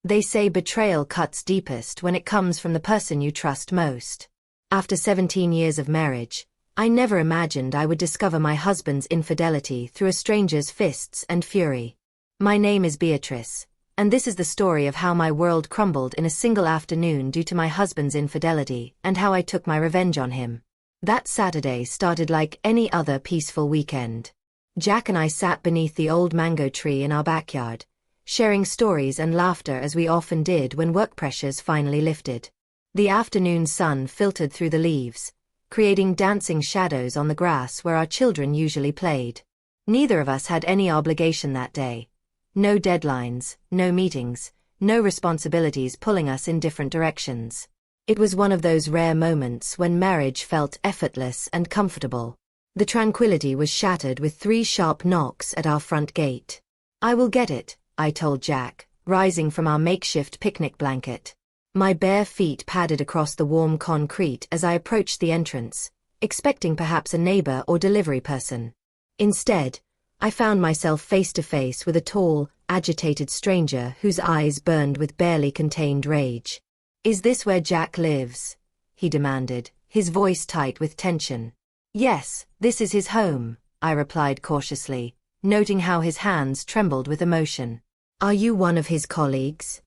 They say betrayal cuts deepest when it comes from the person you trust most. After 17 years of marriage, I never imagined I would discover my husband's infidelity through a stranger's fists and fury. My name is Beatrice, and this is the story of how my world crumbled in a single afternoon due to my husband's infidelity and how I took my revenge on him. That Saturday started like any other peaceful weekend. Jack and I sat beneath the old mango tree in our backyard, sharing stories and laughter as we often did when work pressures finally lifted. The afternoon sun filtered through the leaves, creating dancing shadows on the grass where our children usually played. Neither of us had any obligation that day. No deadlines, no meetings, no responsibilities pulling us in different directions. It was one of those rare moments when marriage felt effortless and comfortable. The tranquility was shattered with 3 sharp knocks at our front gate. "I will get it," I told Jack, rising from our makeshift picnic blanket. My bare feet padded across the warm concrete as I approached the entrance, expecting perhaps a neighbor or delivery person. Instead, I found myself face to face with a tall, agitated stranger whose eyes burned with barely contained rage. "Is this where Jack lives?" he demanded, his voice tight with tension. "Yes, this is his home," I replied cautiously, noting how his hands trembled with emotion. "Are you one of his colleagues?"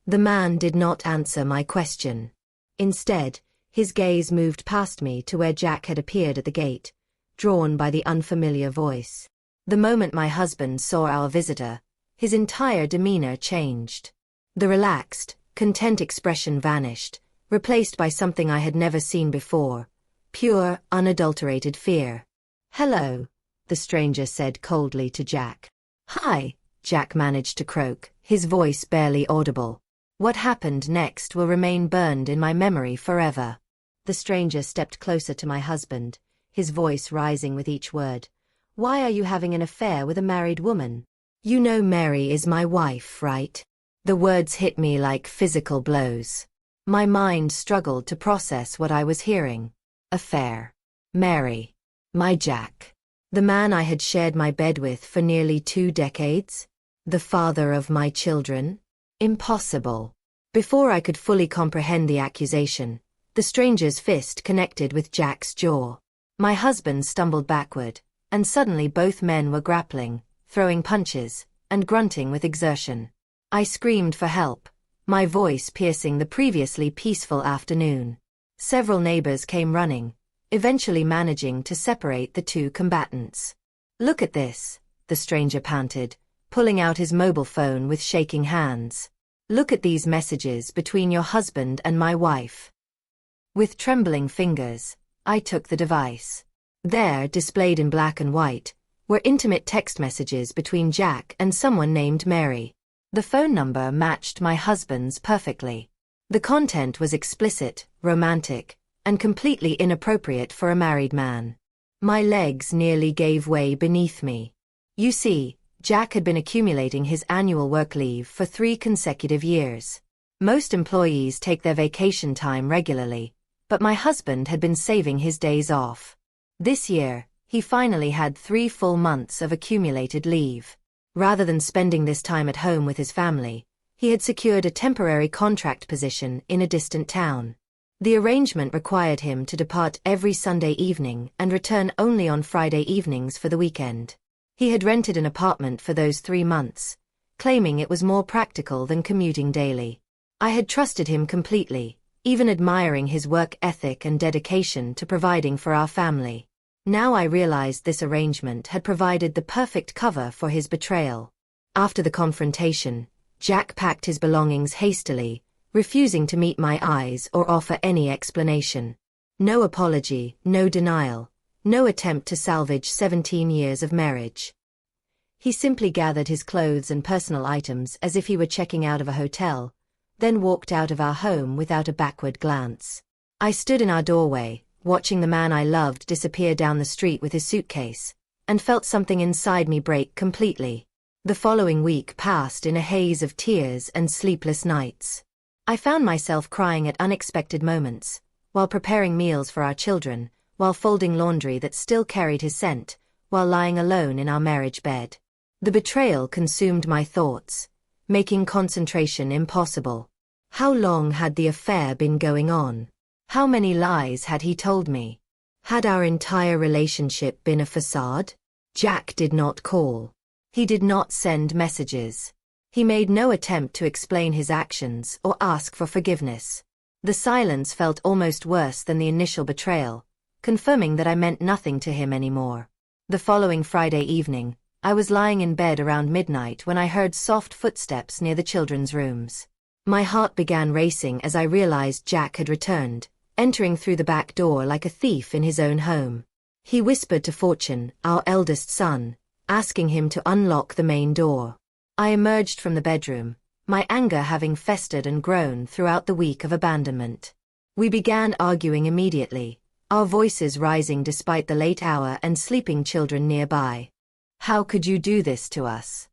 The man did not answer my question. Instead, his gaze moved past me to where Jack had appeared at the gate, drawn by the unfamiliar voice. The moment my husband saw our visitor, his entire demeanor changed. The relaxed, content expression vanished, replaced by something I had never seen before: pure, unadulterated fear. "Hello," the stranger said coldly to Jack. "Hi," Jack managed to croak, his voice barely audible. What happened next will remain burned in my memory forever. The stranger stepped closer to my husband, his voice rising with each word. "Why are you having an affair with a married woman? You know Mary is my wife, right?" The words hit me like physical blows. My mind struggled to process what I was hearing. Affair. Mary. My Jack. The man I had shared my bed with for nearly 2 decades? The father of my children? Impossible. Before I could fully comprehend the accusation, the stranger's fist connected with Jack's jaw. My husband stumbled backward, and suddenly both men were grappling, throwing punches, and grunting with exertion. I screamed for help, my voice piercing the previously peaceful afternoon. Several neighbors came running, eventually managing to separate the 2 combatants. "Look at this," the stranger panted, pulling out his mobile phone with shaking hands. "Look at these messages between your husband and my wife." With trembling fingers, I took the device. There, displayed in black and white, were intimate text messages between Jack and someone named Mary. The phone number matched my husband's perfectly. The content was explicit, romantic, and completely inappropriate for a married man. My legs nearly gave way beneath me. You see, Jack had been accumulating his annual work leave for 3 consecutive years. Most employees take their vacation time regularly, but my husband had been saving his days off. This year, he finally had 3 full months of accumulated leave. Rather than spending this time at home with his family, he had secured a temporary contract position in a distant town. The arrangement required him to depart every Sunday evening and return only on Friday evenings for the weekend. He had rented an apartment for those 3 months, claiming it was more practical than commuting daily. I had trusted him completely, even admiring his work ethic and dedication to providing for our family. Now I realized this arrangement had provided the perfect cover for his betrayal. After the confrontation, Jack packed his belongings hastily, refusing to meet my eyes or offer any explanation. No apology, no denial, no attempt to salvage 17 years of marriage. He simply gathered his clothes and personal items as if he were checking out of a hotel, then walked out of our home without a backward glance. I stood in our doorway, watching the man I loved disappear down the street with his suitcase, and felt something inside me break completely. The following week passed in a haze of tears and sleepless nights. I found myself crying at unexpected moments, while preparing meals for our children, while folding laundry that still carried his scent, while lying alone in our marriage bed. The betrayal consumed my thoughts, making concentration impossible. How long had the affair been going on? How many lies had he told me? Had our entire relationship been a facade? Jack did not call. He did not send messages. He made no attempt to explain his actions or ask for forgiveness. The silence felt almost worse than the initial betrayal, confirming that I meant nothing to him anymore. The following Friday evening, I was lying in bed around midnight when I heard soft footsteps near the children's rooms. My heart began racing as I realized Jack had returned, entering through the back door like a thief in his own home. He whispered to Fortune, our eldest son, asking him to unlock the main door. I emerged from the bedroom, my anger having festered and grown throughout the week of abandonment. We began arguing immediately, our voices rising despite the late hour and sleeping children nearby. How could you do this to us?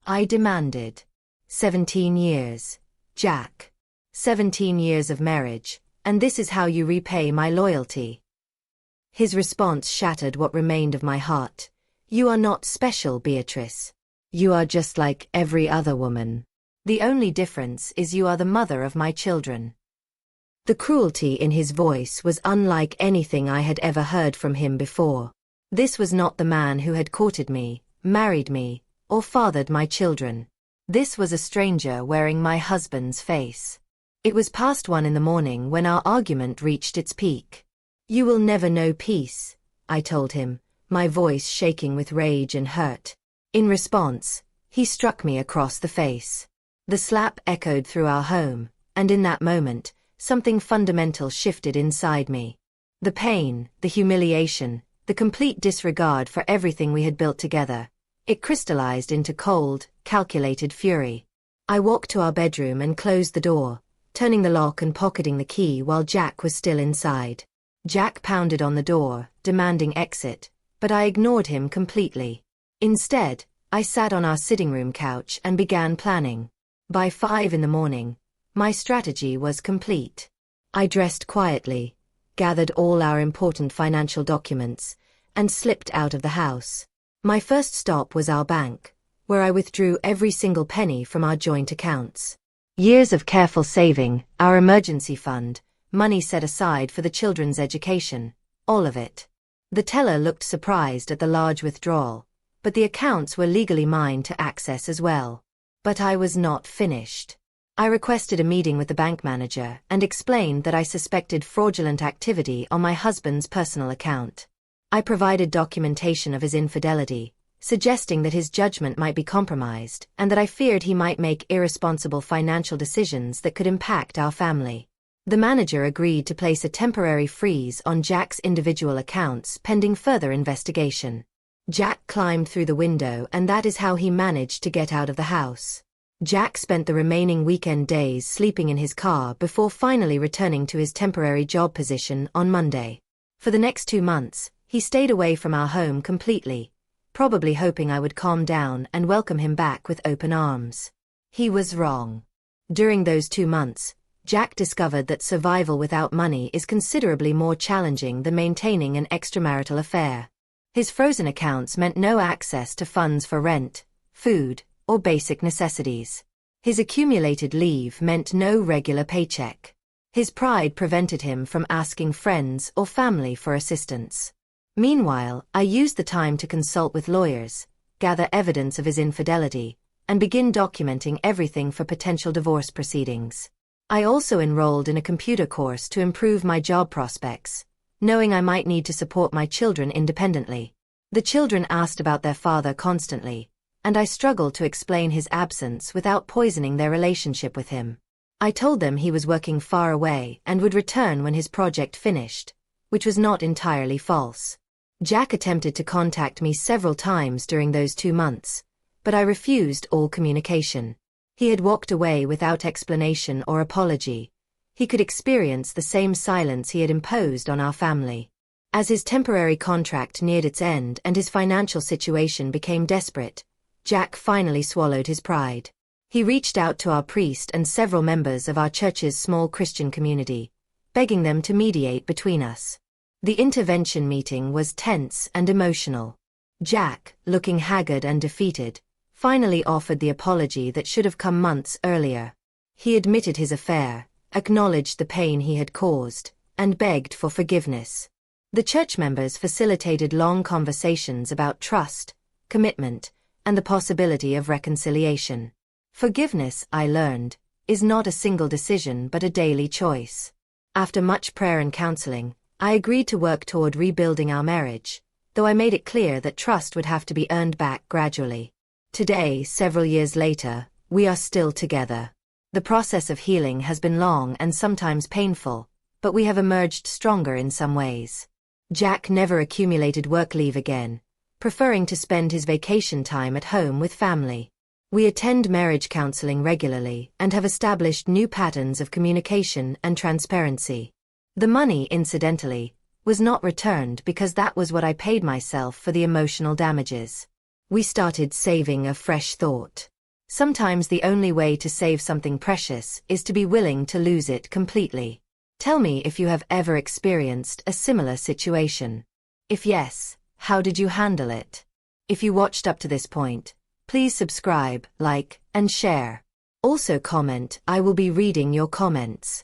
I demanded. 17 years, Jack. 17 years of marriage, and this is how you repay my loyalty. His response shattered what remained of my heart. You are not special, Beatrice. You are just like every other woman. The only difference is you are the mother of my children. The cruelty in his voice was unlike anything I had ever heard from him before. This was not the man who had courted me, married me, or fathered my children. This was a stranger wearing my husband's face. It was past 1 a.m. when our argument reached its peak. You will never know peace, I told him, my voice shaking with rage and hurt. In response, he struck me across the face. The slap echoed through our home, and in that moment, something fundamental shifted inside me. The pain, the humiliation, the complete disregard for everything we had built together. It crystallized into cold, calculated fury. I walked to our bedroom and closed the door, turning the lock and pocketing the key while Jack was still inside. Jack pounded on the door, demanding exit, but I ignored him completely. Instead, I sat on our sitting room couch and began planning. By 5 a.m, my strategy was complete. I dressed quietly, gathered all our important financial documents, and slipped out of the house. My first stop was our bank, where I withdrew every single penny from our joint accounts. Years of careful saving, our emergency fund, money set aside for the children's education, all of it. The teller looked surprised at the large withdrawal, but the accounts were legally mine to access as well. But I was not finished. I requested a meeting with the bank manager and explained that I suspected fraudulent activity on my husband's personal account. I provided documentation of his infidelity, suggesting that his judgment might be compromised and that I feared he might make irresponsible financial decisions that could impact our family. The manager agreed to place a temporary freeze on Jack's individual accounts pending further investigation. Jack climbed through the window, and that is how he managed to get out of the house. Jack spent the remaining weekend days sleeping in his car before finally returning to his temporary job position on Monday. For the next 2 months, he stayed away from our home completely, probably hoping I would calm down and welcome him back with open arms. He was wrong. During those 2 months, Jack discovered that survival without money is considerably more challenging than maintaining an extramarital affair. His frozen accounts meant no access to funds for rent, food, or basic necessities. His accumulated leave meant no regular paycheck. His pride prevented him from asking friends or family for assistance. Meanwhile, I used the time to consult with lawyers, gather evidence of his infidelity, and begin documenting everything for potential divorce proceedings. I also enrolled in a computer course to improve my job prospects, knowing I might need to support my children independently. The children asked about their father constantly, and I struggled to explain his absence without poisoning their relationship with him. I told them he was working far away and would return when his project finished, which was not entirely false. Jack attempted to contact me several times during those 2 months, but I refused all communication. He had walked away without explanation or apology. He could experience the same silence he had imposed on our family. As his temporary contract neared its end and his financial situation became desperate, Jack finally swallowed his pride. He reached out to our priest and several members of our church's small Christian community, begging them to mediate between us. The intervention meeting was tense and emotional. Jack, looking haggard and defeated, finally offered the apology that should have come months earlier. He admitted his affair, acknowledged the pain he had caused, and begged for forgiveness. The church members facilitated long conversations about trust, commitment, and the possibility of reconciliation. Forgiveness, I learned, is not a single decision but a daily choice. After much prayer and counseling, I agreed to work toward rebuilding our marriage, though I made it clear that trust would have to be earned back gradually. Today, several years later, we are still together. The process of healing has been long and sometimes painful, but we have emerged stronger in some ways. Jack never accumulated work leave again, preferring to spend his vacation time at home with family. We attend marriage counseling regularly and have established new patterns of communication and transparency. The money, incidentally, was not returned because that was what I paid myself for the emotional damages. We started saving a fresh thought. Sometimes the only way to save something precious is to be willing to lose it completely. Tell me if you have ever experienced a similar situation. If yes, how did you handle it? If you watched up to this point, please subscribe, like, and share. Also comment. I will be reading your comments.